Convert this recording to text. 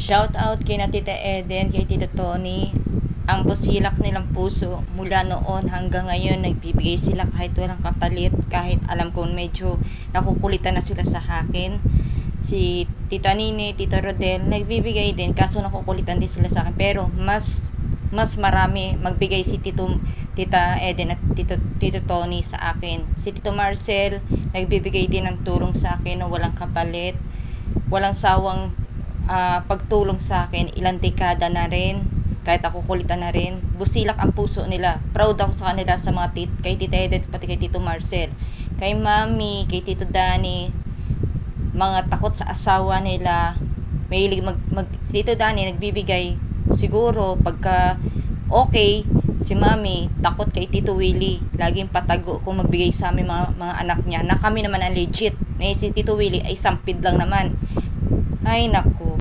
Shout out kay na Tita Eden, kay Tito Tony. Ang busilak nilang puso mula noon hanggang ngayon, nagbibigay sila kahit walang kapalit, kahit alam kong medyo nakukulitan na sila sa akin. Si Tita Nini, Tita Rodel, nagbibigay din kaso nakukulitan din sila sa akin. Pero mas marami magbigay si Tita Eden at Tito Tony sa akin. Si Tito Marcel, nagbibigay din ng tulong sa akin na walang kapalit. Walang sawang pagtulong sa akin, ilang dekada na rin, kahit ako kulitan na rin. Busilak ang puso nila. Proud ako sa kanila, sa mga kay Tita Eden, pati kay Tito Marcel, kay Mami, kay Tito Danny. Mga takot sa asawa nila, mahilig si Tito Danny nagbibigay siguro pagka okay. Si Mami takot kay Tito Willie, laging patago kung magbigay sa amin mga anak niya, na kami naman ang legit, na si Tito Willie ay sampid lang naman. Ay naku,